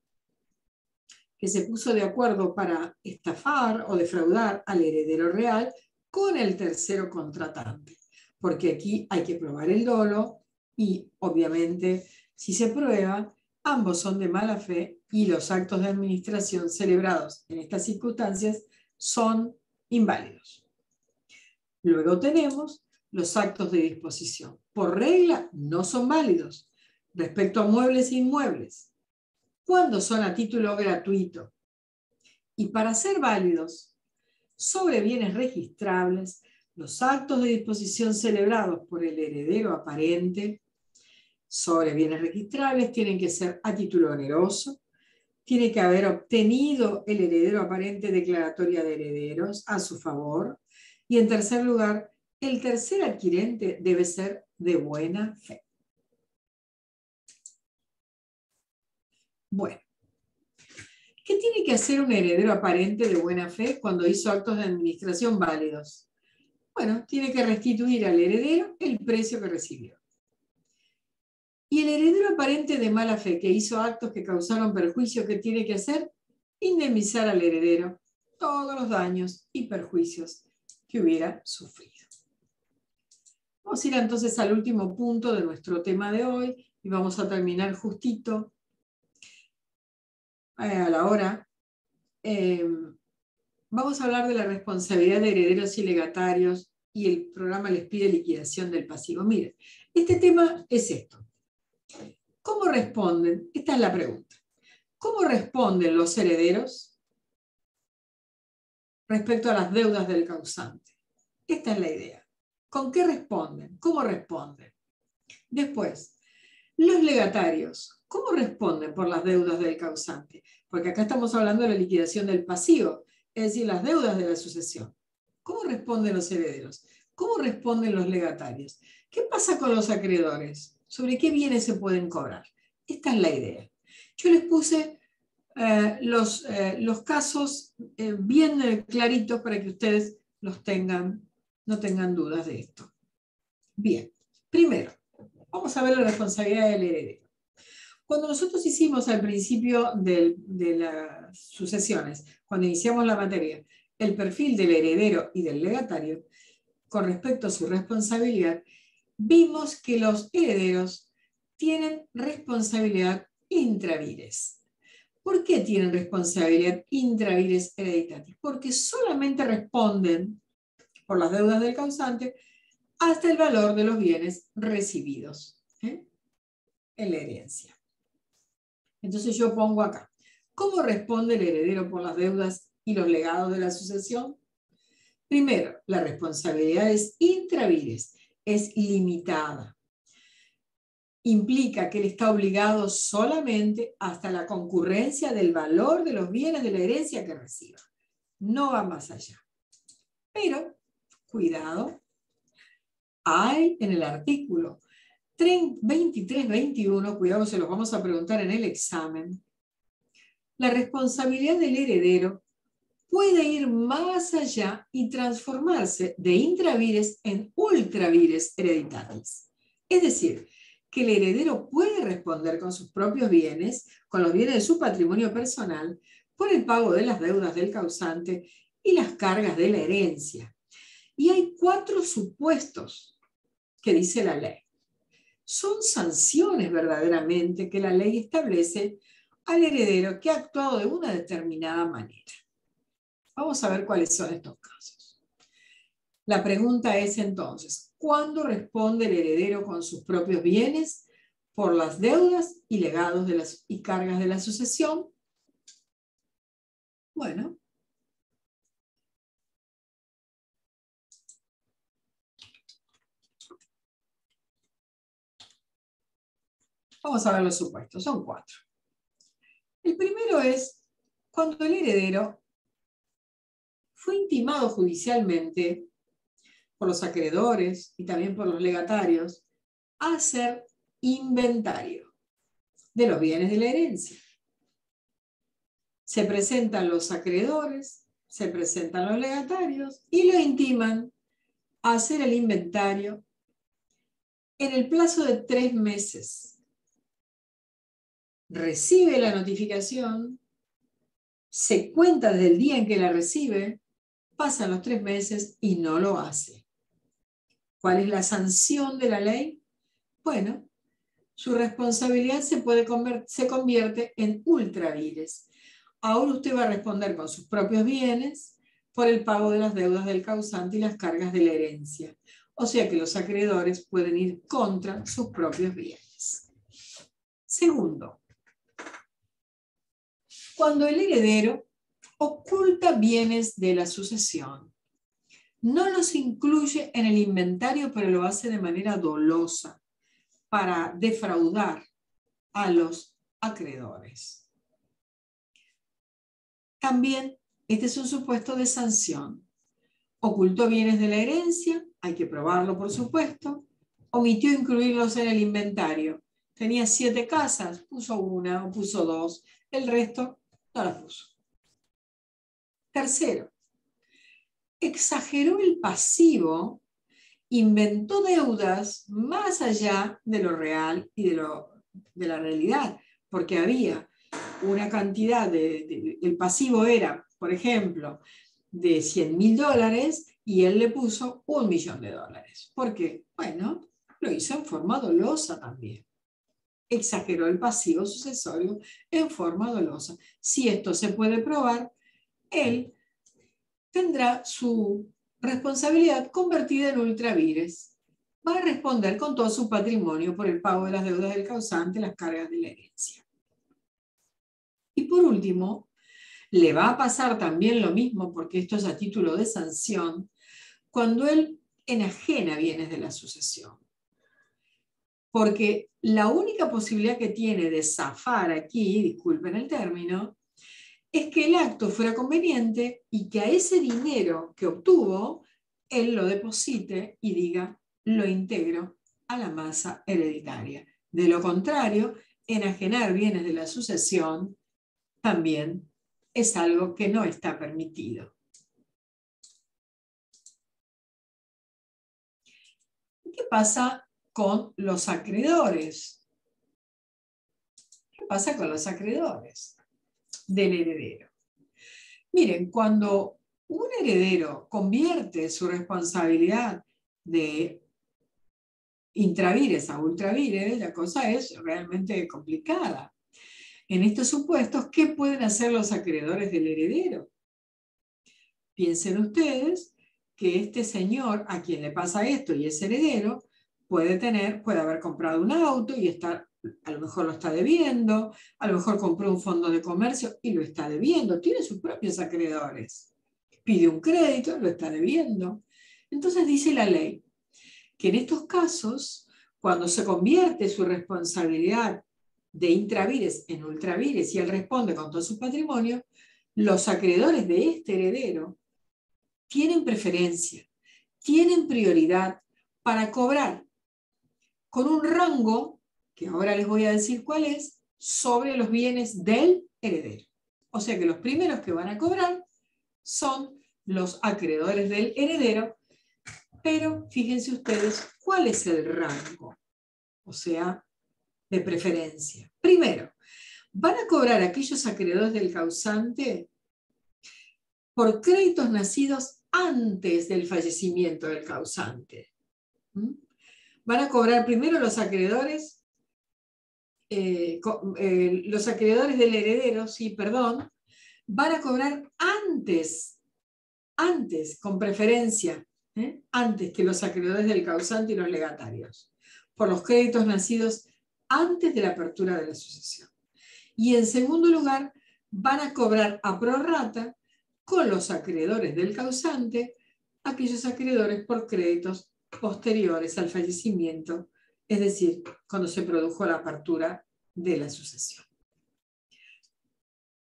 que se puso de acuerdo para estafar o defraudar al heredero real, con el tercero contratante, porque aquí hay que probar el dolo y obviamente si se prueba, ambos son de mala fe y los actos de administración celebrados en estas circunstancias son inválidos. Luego tenemos los actos de disposición. Por regla no son válidos respecto a muebles e inmuebles, cuando son a título gratuito. Y para ser válidos sobre bienes registrables, los actos de disposición celebrados por el heredero aparente sobre bienes registrables tienen que ser a título oneroso, tiene que haber obtenido el heredero aparente declaratoria de herederos a su favor, y en tercer lugar, el tercer adquirente debe ser de buena fe. Bueno, ¿qué tiene que hacer un heredero aparente de buena fe cuando hizo actos de administración válidos? Bueno, tiene que restituir al heredero el precio que recibió. Y el heredero parente de mala fe que hizo actos que causaron perjuicio, ¿qué tiene que hacer? Indemnizar al heredero todos los daños y perjuicios que hubiera sufrido. Vamos a ir entonces al último punto de nuestro tema de hoy y vamos a terminar justito a la hora. Vamos a hablar de la responsabilidad de herederos y legatarios y el programa les pide liquidación del pasivo. Miren, este tema es esto. ¿Cómo responden? Esta es la pregunta. ¿Cómo responden los herederos respecto a las deudas del causante? Esta es la idea. ¿Con qué responden? ¿Cómo responden? Después, los legatarios, ¿cómo responden por las deudas del causante? Porque acá estamos hablando de la liquidación del pasivo, es decir, las deudas de la sucesión. ¿Cómo responden los herederos? ¿Cómo responden los legatarios? ¿Qué pasa con los acreedores? ¿Sobre qué bienes se pueden cobrar? Esta es la idea. Yo les puse los casos bien claritos para que ustedes los tengan, no tengan dudas de esto. Bien, primero, vamos a ver la responsabilidad del heredero. Cuando nosotros hicimos al principio de las sucesiones, cuando iniciamos la materia, el perfil del heredero y del legatario, con respecto a su responsabilidad, vimos que los herederos tienen responsabilidad intravires. ¿Por qué tienen responsabilidad intravires hereditatis? Porque solamente responden por las deudas del causante hasta el valor de los bienes recibidos en la herencia. Entonces yo pongo acá, ¿cómo responde el heredero por las deudas y los legados de la sucesión? Primero, la responsabilidad es intravires, es limitada. Implica que él está obligado solamente hasta la concurrencia del valor de los bienes de la herencia que reciba. No va más allá. Pero, cuidado, hay en el artículo 23-21, cuidado, se los vamos a preguntar en el examen, la responsabilidad del heredero puede ir más allá y transformarse de intravires en ultravires hereditatis. Es decir, que el heredero puede responder con sus propios bienes, con los bienes de su patrimonio personal, por el pago de las deudas del causante y las cargas de la herencia. Y hay 4 supuestos que dice la ley. Son sanciones verdaderamente que la ley establece al heredero que ha actuado de una determinada manera. Vamos a ver cuáles son estos casos. La pregunta es entonces, ¿cuándo responde el heredero con sus propios bienes por las deudas y legados y cargas de la sucesión? Bueno, vamos a ver los supuestos, son 4. El primero es cuando el heredero fue intimado judicialmente por los acreedores y también por los legatarios a hacer inventario de los bienes de la herencia. Se presentan los acreedores, se presentan los legatarios y lo intiman a hacer el inventario en el plazo de 3 meses. Recibe la notificación, se cuenta desde el día en que la recibe, pasan los 3 meses y no lo hace. ¿Cuál es la sanción de la ley? Bueno, su responsabilidad se convierte en ultravires. Ahora usted va a responder con sus propios bienes por el pago de las deudas del causante y las cargas de la herencia. O sea que los acreedores pueden ir contra sus propios bienes. Segundo, cuando el heredero oculta bienes de la sucesión, no los incluye en el inventario, pero lo hace de manera dolosa para defraudar a los acreedores. También, este es un supuesto de sanción. Ocultó bienes de la herencia, hay que probarlo por supuesto, omitió incluirlos en el inventario. Tenía 7 casas, puso 1 o puso 2, el resto no las puso. Tercero, exageró el pasivo, inventó deudas más allá de lo real y de lo de la realidad, porque había una cantidad el pasivo era, por ejemplo, de $100.000 y él le puso $1.000.000. ¿Por qué? Bueno, lo hizo en forma dolosa también. Exageró el pasivo sucesorio en forma dolosa. Si esto se puede probar, él tendrá su responsabilidad convertida en ultravires. Va a responder con todo su patrimonio por el pago de las deudas del causante, las cargas de la herencia. Y por último, le va a pasar también lo mismo, porque esto es a título de sanción, cuando él enajena bienes de la sucesión. Porque la única posibilidad que tiene de zafar aquí, disculpen el término, es que el acto fuera conveniente y que a ese dinero que obtuvo, él lo deposite y diga, lo integro a la masa hereditaria. De lo contrario, enajenar bienes de la sucesión también es algo que no está permitido. ¿Qué pasa con los acreedores? ¿Qué pasa con los acreedores del heredero? Miren, cuando un heredero convierte su responsabilidad de intravires a ultravires, la cosa es realmente complicada. En estos supuestos, ¿qué pueden hacer los acreedores del heredero? Piensen ustedes que este señor a quien le pasa esto y es heredero puede haber comprado un auto y a lo mejor lo está debiendo, a lo mejor compró un fondo de comercio y lo está debiendo, tiene sus propios acreedores. Pide un crédito, lo está debiendo. Entonces dice la ley que en estos casos, cuando se convierte su responsabilidad de intravires en ultravires y él responde con todo su patrimonio, los acreedores de este heredero tienen preferencia, tienen prioridad para cobrar con un rango, que ahora les voy a decir cuál es, sobre los bienes del heredero. O sea que los primeros que van a cobrar son los acreedores del heredero, pero fíjense ustedes cuál es el rango, o sea, de preferencia. Primero, van a cobrar aquellos acreedores del causante por créditos nacidos antes del fallecimiento del causante. Van a cobrar primero los acreedores del heredero, van a cobrar antes, con preferencia, antes que los acreedores del causante y los legatarios, por los créditos nacidos antes de la apertura de la sucesión. Y en segundo lugar, van a cobrar a prorrata con los acreedores del causante, aquellos acreedores por créditos posteriores al fallecimiento, es decir, cuando se produjo la apertura de la sucesión.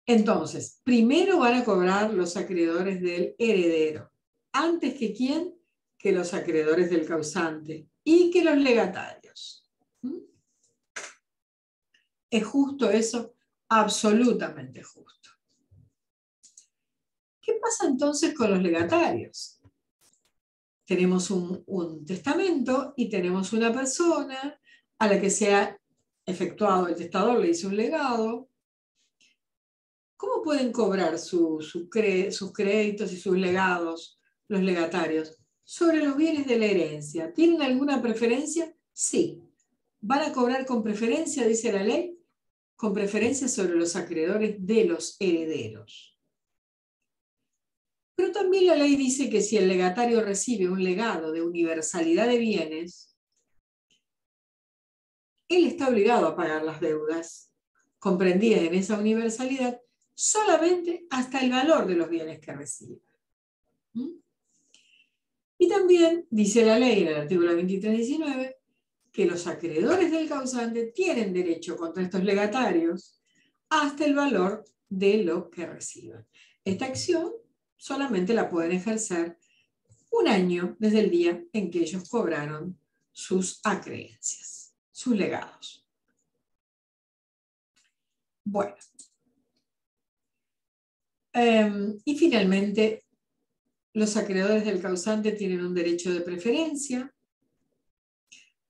Entonces, primero van a cobrar los acreedores del heredero, antes que ¿quién? Que los acreedores del causante y que los legatarios. ¿Es justo eso? Absolutamente justo. ¿Qué pasa entonces con los legatarios? Tenemos un testamento y tenemos una persona a la que se ha efectuado, el testador le hizo un legado. ¿Cómo pueden cobrar sus créditos y sus legados los legatarios? Sobre los bienes de la herencia. ¿Tienen alguna preferencia? Sí. ¿Van a cobrar con preferencia, dice la ley? Con preferencia sobre los acreedores de los herederos. Pero también la ley dice que si el legatario recibe un legado de universalidad de bienes, él está obligado a pagar las deudas comprendidas en esa universalidad solamente hasta el valor de los bienes que recibe. Y también dice la ley en el artículo 2319 que los acreedores del causante tienen derecho contra estos legatarios hasta el valor de lo que reciban. Esta acción solamente la pueden ejercer un año desde el día en que ellos cobraron sus acreencias, sus legados. Bueno. Y finalmente, los acreedores del causante tienen un derecho de preferencia.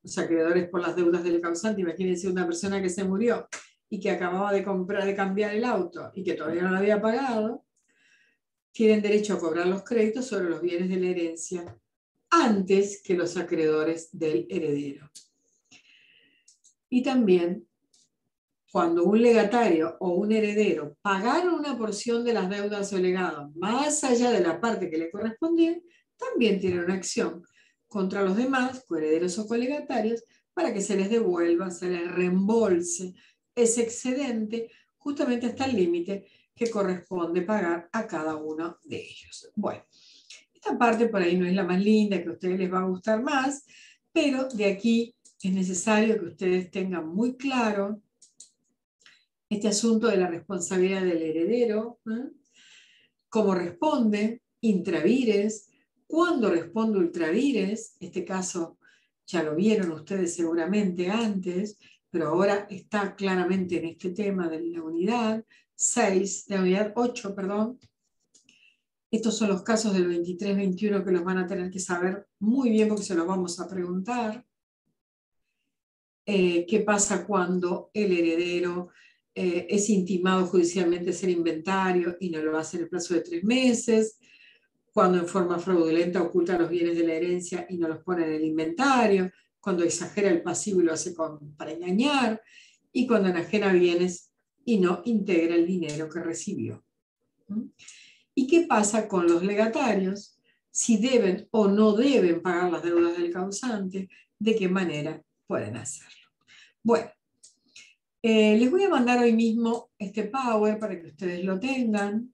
los acreedores por las deudas del causante. Imagínense una persona que se murió y que acababa de cambiar el auto y que todavía no lo había pagado, tienen derecho a cobrar los créditos sobre los bienes de la herencia antes que los acreedores del heredero. Y también, cuando un legatario o un heredero pagaron una porción de las deudas o legados más allá de la parte que le correspondía, también tienen una acción contra los demás, coherederos o colegatarios, para que se les devuelva, se les reembolse ese excedente justamente hasta el límite que corresponde pagar a cada uno de ellos. Bueno, esta parte por ahí no es la más linda, que a ustedes les va a gustar más, pero de aquí es necesario que ustedes tengan muy claro este asunto de la responsabilidad del heredero, cómo responde, intravires, cuándo responde ultravires, este caso ya lo vieron ustedes seguramente antes, pero ahora está claramente en este tema de la unidad 6, de la unidad 8, perdón. Estos son los casos del 23-21 que los van a tener que saber muy bien porque se los vamos a preguntar. ¿Qué pasa cuando el heredero es intimado judicialmente a hacer inventario y no lo hace en el plazo de 3 meses? Cuando en forma fraudulenta oculta los bienes de la herencia y no los pone en el inventario, cuando exagera el pasivo y lo hace para engañar, y cuando enajena bienes y no integra el dinero que recibió. ¿Y qué pasa con los legatarios? Si deben o no deben pagar las deudas del causante, ¿de qué manera pueden hacerlo? Bueno, les voy a mandar hoy mismo este Power para que ustedes lo tengan.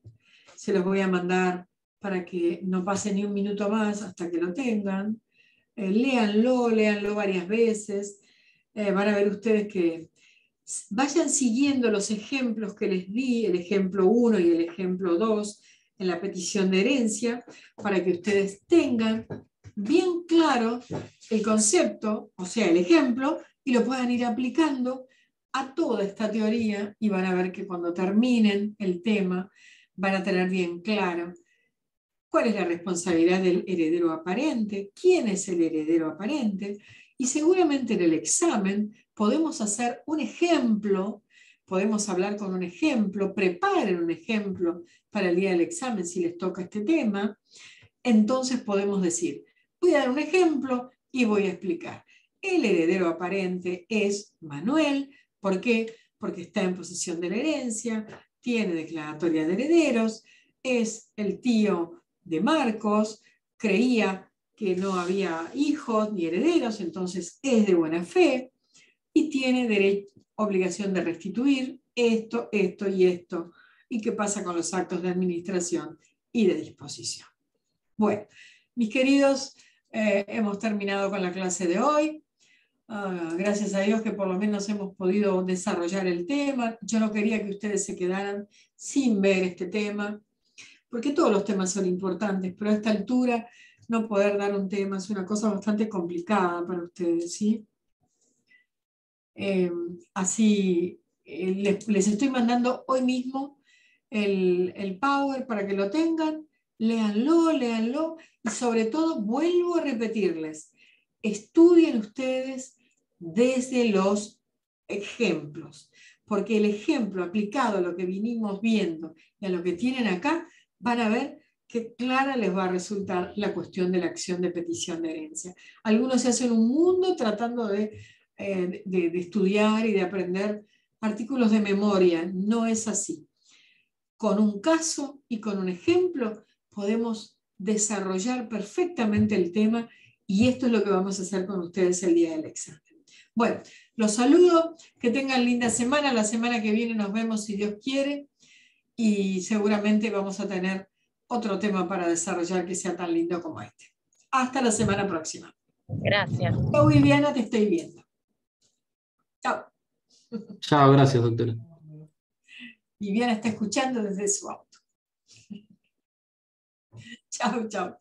Se los voy a mandar para que no pase ni un minuto más hasta que lo tengan. Léanlo varias veces. Van a ver ustedes que vayan siguiendo los ejemplos que les di, el ejemplo 1 y el ejemplo 2 en la petición de herencia, para que ustedes tengan bien claro el concepto, o sea, el ejemplo, y lo puedan ir aplicando a toda esta teoría, y van a ver que cuando terminen el tema van a tener bien claro cuál es la responsabilidad del heredero aparente, quién es el heredero aparente, y seguramente en el examen podemos hacer un ejemplo, podemos hablar con un ejemplo, preparen un ejemplo para el día del examen si les toca este tema. Entonces podemos decir, voy a dar un ejemplo y voy a explicar. El heredero aparente es Manuel. ¿Por qué? Porque está en posesión de la herencia, tiene declaratoria de herederos, es el tío de Marcos, creía que no había hijos ni herederos, entonces es de buena fe y tiene obligación de restituir esto, esto y esto. ¿Y qué pasa con los actos de administración y de disposición? Bueno, mis queridos, hemos terminado con la clase de hoy. Gracias a Dios que por lo menos hemos podido desarrollar el tema. Yo no quería que ustedes se quedaran sin ver este tema, porque todos los temas son importantes, pero a esta altura no poder dar un tema es una cosa bastante complicada para ustedes, ¿sí? Así les estoy mandando hoy mismo el Power para que lo tengan, léanlo y sobre todo vuelvo a repetirles, estudien ustedes desde los ejemplos, porque el ejemplo aplicado a lo que vinimos viendo y a lo que tienen acá, van a ver que clara les va a resultar la cuestión de la acción de petición de herencia. Algunos se hacen un mundo tratando de estudiar y de aprender artículos de memoria. No es así. Con un caso y con un ejemplo podemos desarrollar perfectamente el tema y esto es lo que vamos a hacer con ustedes el día del examen. Bueno, los saludo, que tengan linda semana. La semana que viene nos vemos si Dios quiere y seguramente vamos a tener otro tema para desarrollar que sea tan lindo como este. Hasta la semana próxima. Gracias. Chau, Viviana, te estoy viendo. Chao. Chao, gracias, doctora. Viviana está escuchando desde su auto. Chao, chao.